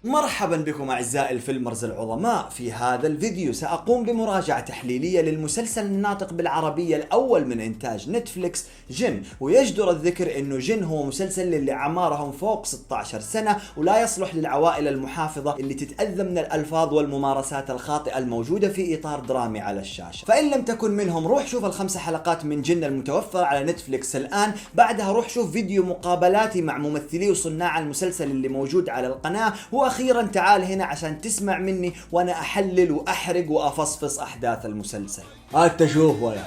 مرحبا بكم أعزائي الفيلمرز العظماء. في هذا الفيديو سأقوم بمراجعة تحليلية للمسلسل الناطق بالعربية الأول من إنتاج نتفليكس، جن. ويجدر الذكر أنه جن هو مسلسل للي أعمارهم فوق 16 سنة ولا يصلح للعوائل المحافظة اللي تتأذى من الألفاظ والممارسات الخاطئة الموجودة في إطار درامي على الشاشة. فإن لم تكن منهم روح شوف ال5 حلقات من جن المتوفرة على نتفليكس الآن، بعدها روح شوف فيديو مقابلاتي مع ممثلي وصناع المسلسل اللي موجود على القناة، واخيرا تعال هنا عشان تسمع مني وانا احلل واحرق وافصفص احداث المسلسل. هات تشوف ولا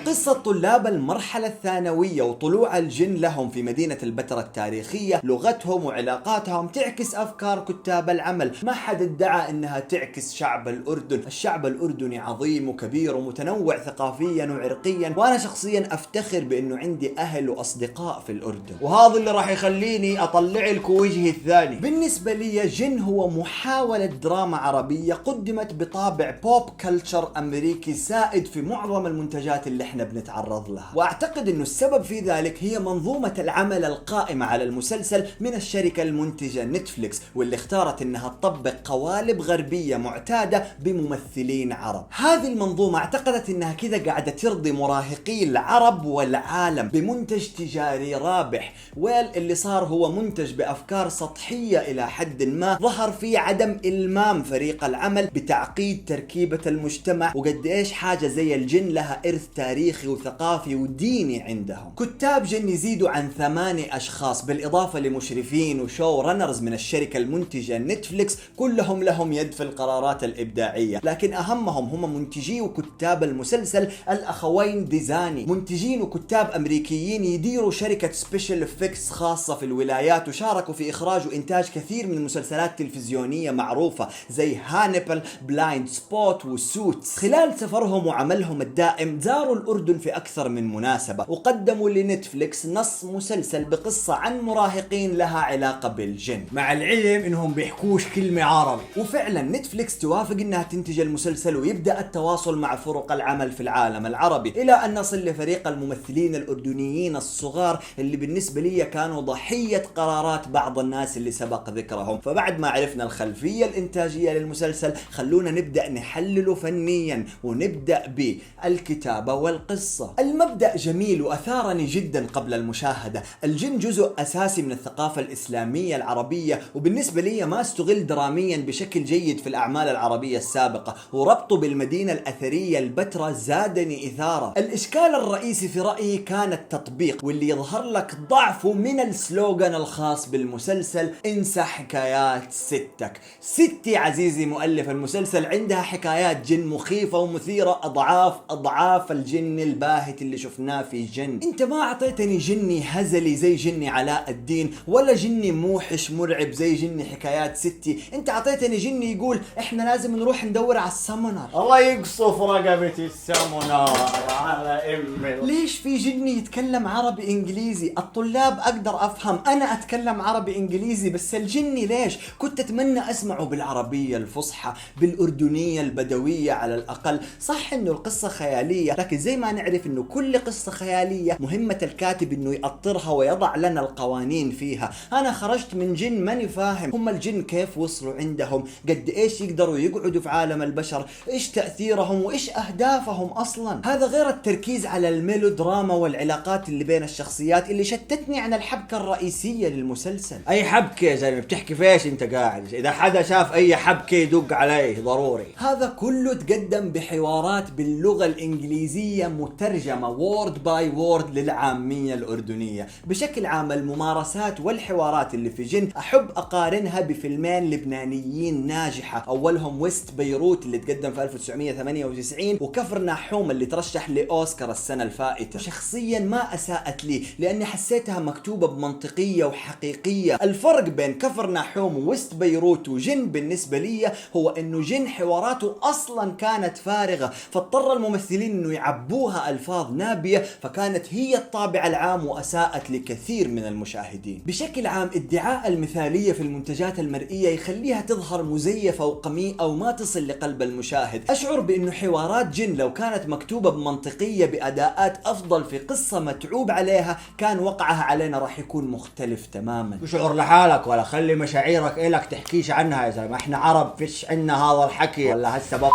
قصة طلاب المرحلة الثانوية وطلوع الجن لهم في مدينة البتراء التاريخية، لغتهم وعلاقاتهم تعكس أفكار كتاب العمل. ما حد ادعى أنها تعكس شعب الأردن. الشعب الأردني عظيم وكبير ومتنوع ثقافيا وعرقيا، وأنا شخصيا أفتخر بأنه عندي أهل وأصدقاء في الأردن، وهذا اللي راح يخليني أطلع لكم وجهي الثاني. بالنسبة لي جن هو محاولة دراما عربية قدمت بطابع بوب كلتشر أمريكي سائد في معظم المنتجات اللي احنا بنتعرض لها، واعتقد انه السبب في ذلك هي منظومة العمل القائمة على المسلسل من الشركة المنتجة نتفليكس، واللي اختارت انها تطبق قوالب غربية معتادة بممثلين عرب. هذه المنظومة اعتقدت انها كذا قاعدة ترضي مراهقي العرب والعالم بمنتج تجاري رابح، اللي صار هو منتج بافكار سطحية الى حد ما، ظهر فيه عدم المام فريق العمل بتعقيد تركيبة المجتمع وقد ايش حاجة زي الجن لها ارث تاريخي وثقافي وديني عندهم. كتاب جن يزيدوا عن 8 أشخاص بالإضافة لمشرفين وشو رنرز من الشركة المنتجة نتفليكس، كلهم لهم يد في القرارات الإبداعية، لكن أهمهم هم منتجي وكتاب المسلسل الأخوين ديزاني، منتجين وكتاب أمريكيين يديروا شركة سبيشال افكتس خاصة في الولايات، وشاركوا في إخراج وإنتاج كثير من مسلسلات تلفزيونية معروفة زي هانيبال، بلايند سبوت وسوتس. خلال سفرهم وعملهم الدائم زاروا الأردن في أكثر من مناسبة، وقدموا لنتفليكس نص مسلسل بقصة عن مراهقين لها علاقة بالجن، مع العلم إنهم بيحكوش كلمة عربي. وفعلا نتفليكس توافق إنها تنتج المسلسل ويبدأ التواصل مع فرق العمل في العالم العربي، إلى أن نصل لفريق الممثلين الأردنيين الصغار اللي بالنسبة لي كانوا ضحية قرارات بعض الناس اللي سبق ذكرهم. فبعد ما عرفنا الخلفية الإنتاجية للمسلسل، خلونا نبدأ نحلله فنيا ونبدأ بالكتابة والقصة. المبدأ جميل وأثارني جدا قبل المشاهدة. الجن جزء أساسي من الثقافة الإسلامية العربية، وبالنسبة لي ما استغل دراميا بشكل جيد في الأعمال العربية السابقة، وربطه بالمدينة الأثرية البتراء زادني إثارة. الإشكال الرئيسي في رأيي كان التطبيق، واللي يظهر لك ضعفه من السلوغان الخاص بالمسلسل: انسى حكايات ستك. ستي عزيزي مؤلف المسلسل عندها حكايات جن مخيفة ومثيرة أضعاف الجن الباهت اللي شفناه في جن. انت ما اعطيتني جني هزلي زي جني علاء الدين، ولا جني موحش مرعب زي جني حكايات ستي. انت اعطيتني جني يقول احنا لازم نروح ندور على السمنر. الله يقصف رقبتي السمنر على امي. ليش في جني يتكلم عربي انجليزي؟ الطلاب اقدر افهم، انا اتكلم عربي انجليزي، بس الجني ليش؟ كنت اتمنى اسمعه بالعربية الفصحى، بالاردنية البدوية على الاقل. صح انه القصة خيالية، لكن زي ما نعرف انه كل قصة خيالية مهمة الكاتب انه يأطرها ويضع لنا القوانين فيها. انا خرجت من جن ماني فاهم هم الجن كيف وصلوا عندهم، قد ايش يقدروا يقعدوا في عالم البشر، ايش تأثيرهم وايش اهدافهم اصلا. هذا غير التركيز على الميلودراما والعلاقات اللي بين الشخصيات اللي شتتني عن الحبكة الرئيسية للمسلسل. اي حبكة يا زلمة؟ بتحكي فيش انت قاعد؟ اذا حدا شاف اي حبكة يدق عليه ضروري. هذا كله تقدم بحوارات باللغة الإنجليزية مترجمة وورد باي وورد للعامية الأردنية. بشكل عام الممارسات والحوارات اللي في جن أحب أقارنها بفيلمين لبنانيين ناجحة، أولهم ويست بيروت اللي تقدم في 1998، وكفر ناحوم اللي ترشح لأوسكار السنة الفائتة. شخصيا ما أساءت لي لأني حسيتها مكتوبة بمنطقية وحقيقية. الفرق بين كفر ناحوم وويست بيروت وجن بالنسبة لي هو إنه جن حواراته أصلا كانت فارغة، فاضطر الممثلين إنه يعبوها استخدامها ألفاظ نابية، فكانت هي الطابع العام وأساءت لكثير من المشاهدين. بشكل عام ادعاء المثالية في المنتجات المرئية يخليها تظهر مزيفة وقميئة وما تصل لقلب المشاهد. أشعر بأنه حوارات جن لو كانت مكتوبة بمنطقية بأداءات أفضل في قصة متعوب عليها، كان وقعها علينا راح يكون مختلف تماما. تشعر لحالك ولا خلي مشاعرك إلك تحكيش عنها يا زلمة، احنا عرب فيش عنا هذا الحكي ولا هالسبب.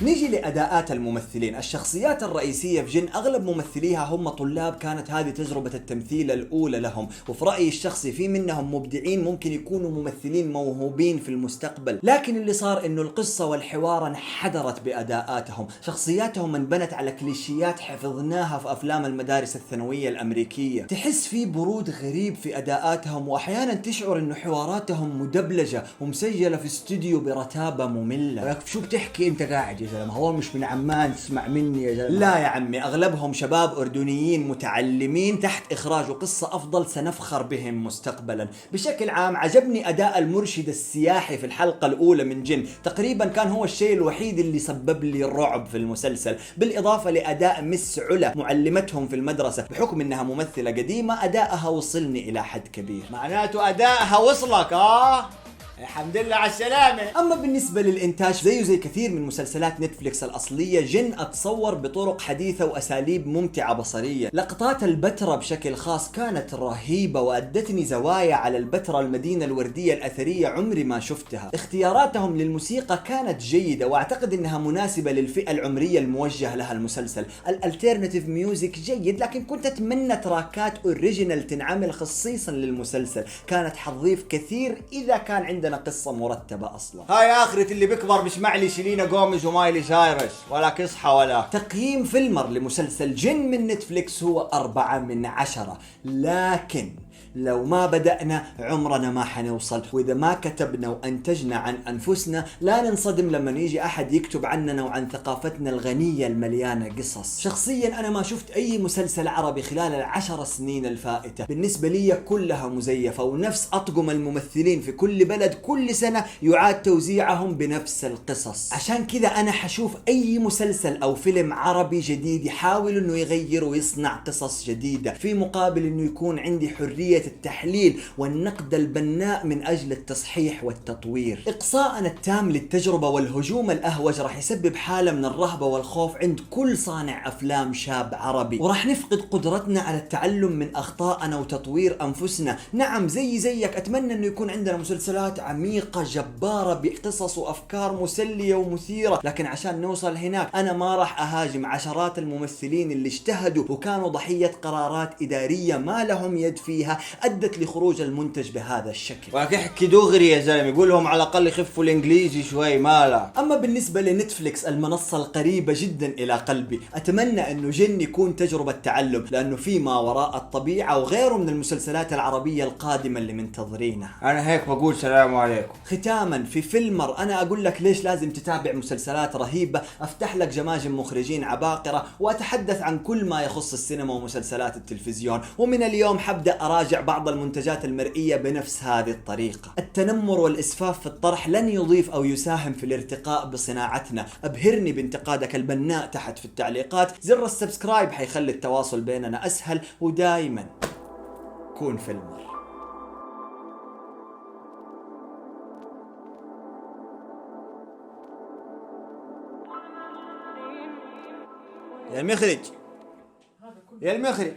نيجي لأداءات الممثلين. الشخصيات الرئيسية في جن أغلب ممثليها هم طلاب، كانت هذه تجربة التمثيل الأولى لهم، وفي رأيي الشخصي في منهم مبدعين ممكن يكونوا ممثلين موهوبين في المستقبل، لكن اللي صار إنه القصة والحوار انحدرت بأداءاتهم. شخصياتهم انبنت على كليشيات حفظناها في أفلام المدارس الثانوية الأمريكية. تحس في برود غريب في أداءاتهم، وأحيانا تشعر إنه حواراتهم مدبلجة ومسجلة في استوديو برتابة مملة. شو بتحكي انت قاعد يا زلمة؟ هو مش من عمان، تسمع مني يا زلمة. لا يا عمي، أغلبهم شباب أردنيين متعلمين تحت إخراج وقصة أفضل سنفخر بهم مستقبلا. بشكل عام عجبني أداء المرشد السياحي في الحلقة الأولى من جن، تقريبا كان هو الشيء الوحيد اللي سبب لي الرعب في المسلسل، بالإضافة لأداء مس علا معلمتهم في المدرسة. بحكم أنها ممثلة قديمة أداءها وصلني إلى حد كبير. معناته أدائها وصلك الحمد لله على السلامة. أما بالنسبة للإنتاج زيه زي كثير من مسلسلات نتفليكس الأصلية، جن أتصور بطرق حديثة وأساليب ممتعة بصرية. لقطات البتراء بشكل خاص كانت رهيبة وأدتني زوايا على البتراء المدينة الوردية الأثرية عمري ما شفتها. اختياراتهم للموسيقى كانت جيدة وأعتقد أنها مناسبة للفئة العمرية الموجه لها المسلسل. الالترناتيف ميوزك جيد، لكن كنت أتمنى تراكات أوريجينال تنعمل خصيصا للمسلسل، كانت حتضيف كثير إذا كان عندنا قصة مرتبة أصلا. هاي آخرة اللي بيكبر بيسمع لي سيلينا جوميز ومايلي سايرس ولا كصحى ولا. تقييم فيلمر لمسلسل جن من نتفليكس هو 4/10، لكن لو ما بدأنا عمرنا ما حنوصل، وإذا ما كتبنا وأنتجنا عن أنفسنا لا ننصدم لما يجي أحد يكتب عننا وعن ثقافتنا الغنية المليانة قصص. شخصيا أنا ما شفت أي مسلسل عربي خلال 10 سنين الفائتة، بالنسبة لي كلها مزيفة ونفس أطقم الممثلين في كل بلد كل سنة يعاد توزيعهم بنفس القصص. عشان كذا أنا حشوف أي مسلسل أو فيلم عربي جديد يحاول أنه يغير ويصنع قصص جديدة، في مقابل أنه يكون عندي حرية التحليل والنقد البناء من أجل التصحيح والتطوير. إقصاءنا التام للتجربة والهجوم الأهوج راح يسبب حالة من الرهبة والخوف عند كل صانع أفلام شاب عربي، وراح نفقد قدرتنا على التعلم من أخطائنا وتطوير أنفسنا. نعم زيك أتمنى أنه يكون عندنا مسلسلات عميقة جبارة بقصص وأفكار مسلية ومثيرة، لكن عشان نوصل هناك أنا ما راح أهاجم عشرات الممثلين اللي اجتهدوا وكانوا ضحية قرارات إدارية ما لهم يد فيها أدت لخروج المنتج بهذا الشكل. ولكن احكي دغري يا زلمة، يقول لهم على الأقل يخفوا الإنجليزي شوي مالا. أما بالنسبة لنتفليكس المنصة القريبة جدا إلى قلبي، أتمنى أنه جن يكون تجربة تعلم، لأنه في ما وراء الطبيعة وغيره من المسلسلات العربية القادمة اللي منتظرينها. أنا هيك بقول سلام عليكم. ختاما في فيلمر أنا أقول لك ليش لازم تتابع مسلسلات رهيبة، أفتح لك جماجم مخرجين عباقرة وأتحدث عن كل ما يخص السينما ومسلسلات التلفزيون، ومن اليوم حبدأ أراجع بعض المنتجات المرئية بنفس هذه الطريقة. التنمر والإسفاف في الطرح لن يضيف أو يساهم في الارتقاء بصناعتنا. أبهرني بانتقادك البناء تحت في التعليقات. زر السبسكرايب حيخلي التواصل بيننا أسهل، ودايما كون فيلمر. يا المخرج